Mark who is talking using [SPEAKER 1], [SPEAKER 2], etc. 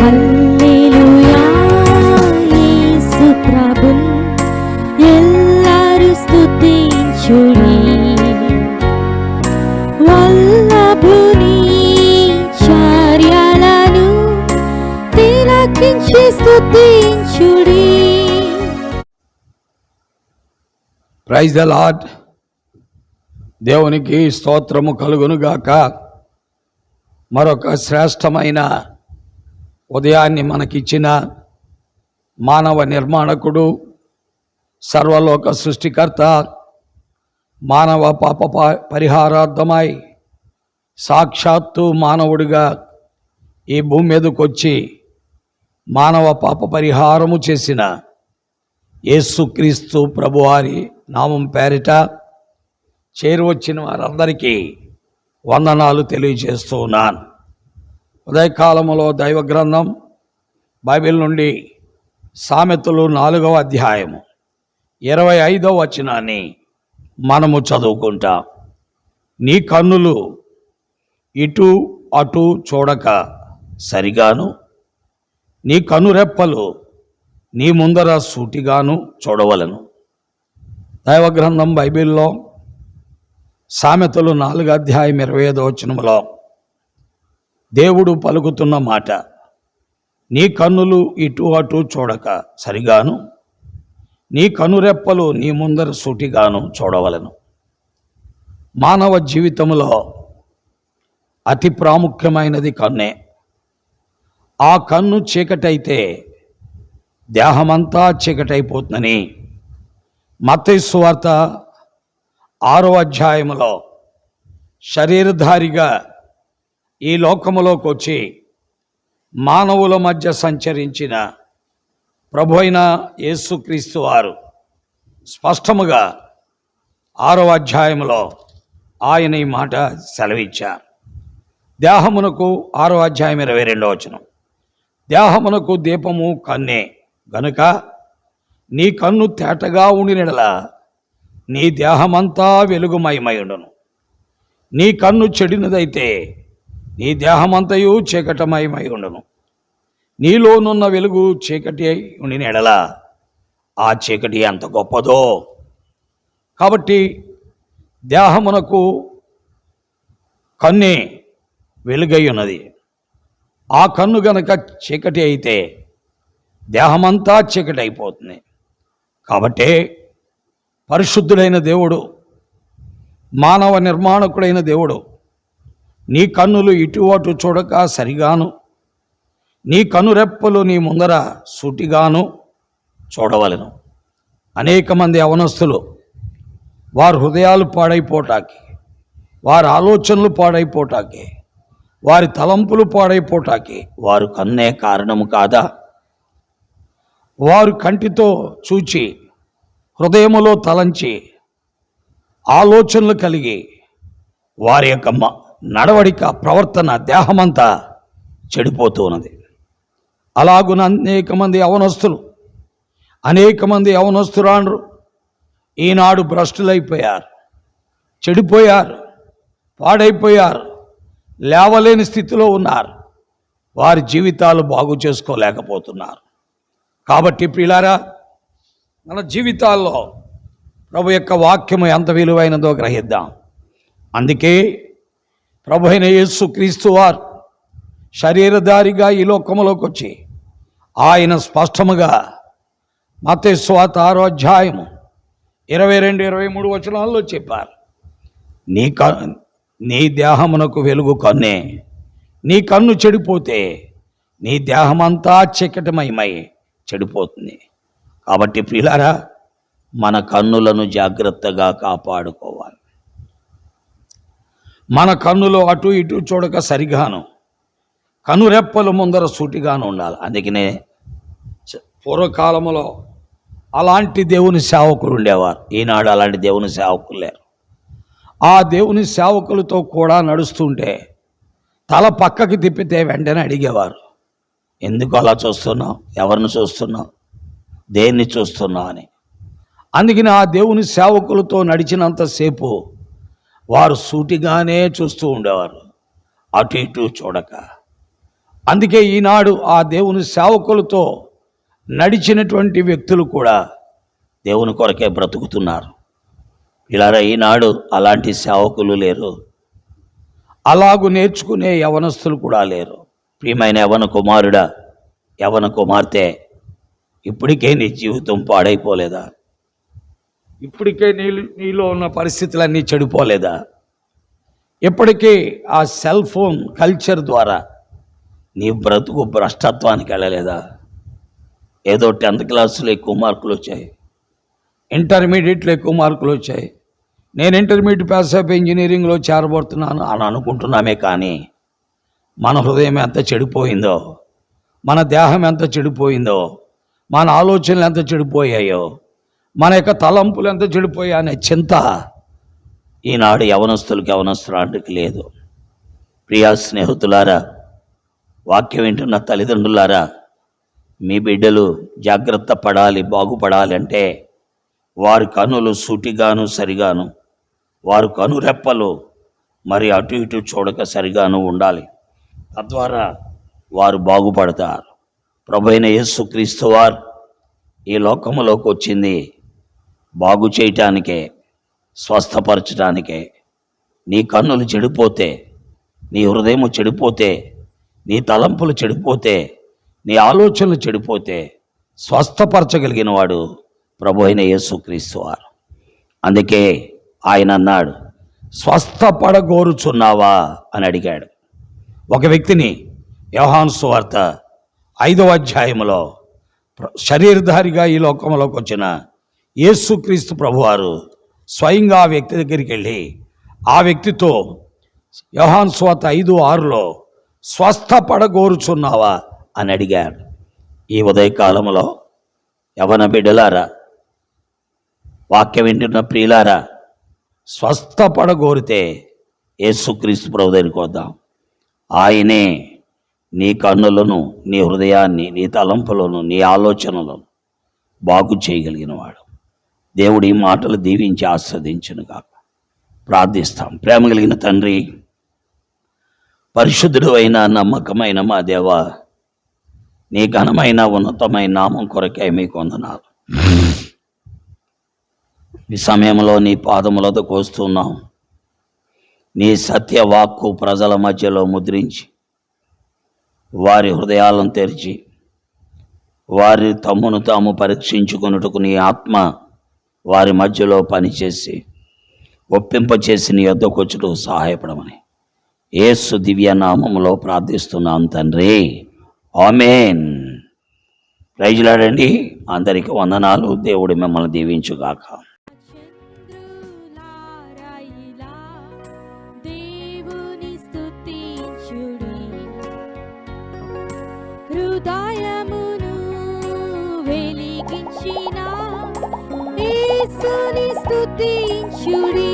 [SPEAKER 1] హల్లెలూయా యేసు ప్రభున్ ఎల్లరు స్తుతించుడి. వల్లభుని చర్యలను తిలకించి స్తుతించుడి.
[SPEAKER 2] Praise the lord. దేవునికి స్తోత్రము కలుగునుగాక. మరొక శ్రేష్టమైన ఉదయాన్ని మనకిచ్చిన మానవ నిర్మాణకుడు, సర్వలోక సృష్టికర్త, మానవ పాప పరిహారార్థమై సాక్షాత్తు మానవుడిగా ఈ భూమి మీదకు వచ్చి మానవ పాప పరిహారము చేసిన యేసుక్రీస్తు ప్రభువారి నామం పేరిట చేరువచ్చిన వారందరికీ వందనాలు తెలియజేస్తూ ఉన్నాను. ఉదయకాలములో దైవ గ్రంథం బైబిల్ నుండి సామెతలు 4వ అధ్యాయము 25వ వచనాన్ని మనము చదువుకుంటాం. నీ కన్నులు ఇటు అటు చూడక సరిగాను, నీ కనురెప్పలు నీ ముందర సూటిగాను చూడవలను. దైవ గ్రంథం బైబిల్లో సామెతలు 4వ అధ్యాయం 25వ వచనములో దేవుడు పలుకుతున్న మాట, నీ కన్నులు ఇటు అటు చూడక సరిగాను, నీ కనురెప్పలు నీ ముందర సూటిగాను చూడవలను. మానవ జీవితంలో అతి ప్రాముఖ్యమైనది కన్నే. ఆ కన్ను చీకటైతే దేహమంతా చీకటైపోతుందని మత్తయి సువార్త 6వ అధ్యాయములో శరీరధారిగా ఈ లోకములోకి వచ్చి మానవుల మధ్య సంచరించిన ప్రభు అయిన యేసుక్రీస్తు వారు స్పష్టముగా 6వ అధ్యాయములో ఆయన ఈ మాట సెలవిచ్చారు. దేహమునకు 6వ అధ్యాయం 22వ వచనం, దేహమునకు దీపము కన్నే గనుక నీ కన్ను తేటగా ఉండినెడల నీ దేహమంతా వెలుగుమయమయుండును. నీ కన్ను చెడినదైతే నీ దేహమంతయు చీకటమయమై ఉండును. నీలోనున్న వెలుగు చీకటి అయి ఉండినెడల ఆ చీకటి ఎంత గొప్పదో. కాబట్టి దేహమునకు కన్నే వెలుగై ఉన్నది. ఆ కన్ను గనక చీకటి అయితే దేహమంతా చీకటి అయిపోతుంది. కాబట్టే పరిశుద్ధుడైన దేవుడు, మానవ నిర్మాణకుడైన దేవుడు, నీ కన్నులు ఇటు అటు చూడక సరిగాను, నీ కనురెప్పలు నీ ముందర సూటిగాను చూడవలెను. అనేక మంది యవనస్తులు వారి హృదయాలు పాడైపోటానికి, వారి ఆలోచనలు పాడైపోటానికి, వారి తలంపులు పాడైపోటానికి వారు కన్నే కారణము కాదా? వారు కంటితో చూచి హృదయములో తలంచి ఆలోచనలు కలిగి వారి యొక్క నడవడిక ప్రవర్తన దేహమంతా చెడిపోతూ ఉన్నది. అలాగున అనేక మంది యవనస్తురాండ్రు ఈనాడు భ్రష్టులైపోయారు, చెడిపోయారు, పాడైపోయారు, లేవలేని స్థితిలో ఉన్నారు. వారి జీవితాలు బాగు చేసుకోలేకపోతున్నారు. కాబట్టి ప్రియులారా, మన జీవితాల్లో ప్రభు యొక్క వాక్యము ఎంత విలువైనదో గ్రహిద్దాం. అందుకే ప్రభు అయిన యేసుక్రీస్తు వారు శరీరధారిగా ఈ లోకములోకి వచ్చి ఆయన స్పష్టముగా మత్తయి సువార్త 6వ అధ్యాయము 22-23 వచనాల్లో చెప్పారు, నీ దేహమునకు వెలుగు కన్నే. నీ కన్ను చెడిపోతే నీ దేహమంతా చీకటిమయమై చెడిపోతుంది. కాబట్టి ప్రియులారా, మన కన్నులను జాగ్రత్తగా కాపాడుకోవాలి. మన కన్నులో అటు ఇటు చూడక సరిగాను, కనురెప్పల ముందర సూటిగాను ఉండాలి. అందుకనే పూర్వకాలంలో అలాంటి దేవుని సేవకులు ఉండేవారు. ఈనాడు అలాంటి దేవుని సేవకులు లేరు. ఆ దేవుని సేవకులతో కూడా నడుస్తుంటే తల పక్కకి తిప్పితే వెంటనే అడిగేవారు, ఎందుకు అలా చూస్తున్నావు, ఎవరిని చూస్తున్నావు, దేన్ని చూస్తున్నావు అని. అందుకని ఆ దేవుని సేవకులతో నడిచినంతసేపు వారు సూటిగానే చూస్తూ ఉండేవారు, అటు ఇటు చూడక. అందుకే ఈనాడు ఆ దేవుని సేవకులతో నడిచినటువంటి వ్యక్తులు కూడా దేవుని కొరకే బ్రతుకుతున్నారు. ఇలారా ఈనాడు అలాంటి సేవకులు లేరు, అలాగు నేర్చుకునే యవనస్తులు కూడా లేరు. ప్రియమైన యవన కుమారుడా, యవన కుమార్తె, ఇప్పటికే నీ జీవితం పాడైపోలేదా? ఇప్పటికే నీలో ఉన్న పరిస్థితులన్నీ చెడిపోలేదా? ఇప్పటికే ఆ సెల్ ఫోన్ కల్చర్ ద్వారా నీ బ్రతుకు భ్రష్టత్వానికి వెళ్ళలేదా? ఏదో 10th క్లాసులో ఎక్కువ మార్కులు వచ్చాయి, ఇంటర్మీడియట్లో ఎక్కువ మార్కులు వచ్చాయి, నేను ఇంటర్మీడియట్ పాస్ అయిపోయి ఇంజనీరింగ్లో చేరబోతున్నాను అని అనుకుంటున్నామే, కానీ మన హృదయం ఎంత చెడిపోయిందో, మన దేహం ఎంత చెడిపోయిందో, మన ఆలోచనలు ఎంత చెడిపోయాయో, మన యొక్క తలంపులు ఎంత చెడిపోయాయి అనే చింత ఈనాడు యవనస్తురాంటికి లేదు. ప్రియా స్నేహితులారా, వాక్యం వింటున్న తల్లిదండ్రులారా, మీ బిడ్డలు జాగ్రత్త పడాలి, బాగుపడాలి అంటే వారి కనులు సూటిగాను సరిగాను, వారి కనురెప్పలు మరి అటు ఇటు చూడక సరిగాను ఉండాలి. తద్వారా వారు బాగుపడతారు. ప్రభువైన యేసుక్రీస్తు వారు ఈ లోకములోకి వచ్చింది బాగు చేయటానికే, స్వస్థపరచడానికే. నీ కన్నులు చెడిపోతే, నీ హృదయం చెడిపోతే, నీ తలంపులు చెడిపోతే, నీ ఆలోచనలు చెడిపోతే స్వస్థపరచగలిగిన వాడు ప్రభువైన యేసుక్రీస్తు వారు. అందుకే ఆయన అన్నాడు, స్వస్థపడగోరుచున్నావా అని అడిగాడు. ఒక వ్యక్తిని యోహాను సువార్త 5వ అధ్యాయంలో శరీరధారిగా ఈ లోకంలోకి వచ్చిన యేసుక్రీస్తు ప్రభువారు స్వయంగా ఆ వ్యక్తి దగ్గరికి వెళ్ళి ఆ వ్యక్తితో యోహాను సువార్త 5:6లో స్వస్థపడగోరుచున్నావా అని అడిగాడు. ఈ ఉదయకాలంలో యవన బిడ్డలారా, వాక్యం వింటున్న ప్రియులారా, స్వస్థపడగోరితే యేసుక్రీస్తు ప్రభు దగ్గరికి వద్దాం. ఆయనే నీ కన్నులను, నీ హృదయాన్ని, నీ తలంపులను, నీ ఆలోచనలను బాగు చేయగలిగిన వాడు. దేవుడు ఈ మాటలు దీవించి ఆస్వాదించును గాక. ప్రార్థిస్తాం. ప్రేమ కలిగిన తండ్రి, పరిశుద్ధుడు అయిన నమ్మకమైన మా దేవా, నీ ఘనమైన ఉన్నతమైన నామం కొరకే మీకు వందనాలు. ఈ సమయంలో నీ పాదములతో వస్తున్నాం. నీ సత్యవాక్కు ప్రజల మధ్యలో ముద్రించి, వారి హృదయాలను తెరిచి, వారి తమ్మును తాము పరీక్షించుకొనుటకు నీ ఆత్మ వారి మధ్యలో పనిచేసి ఒప్పింపచేసి నీ యొద్దకు వచ్చుటకు సహాయపడమని యేసు దివ్య నామములో ప్రార్థిస్తున్నాం తండ్రి, ఆమేన్. Praise lord. అందరికీ వందనాలు. దేవుడు మిమ్మల్ని దీవించుగాక.
[SPEAKER 1] చంద్రులారాయిలా దేవుని స్తుతించుడి, హృదయమును వెలిగించిన యేసుని స్తుతించుడి.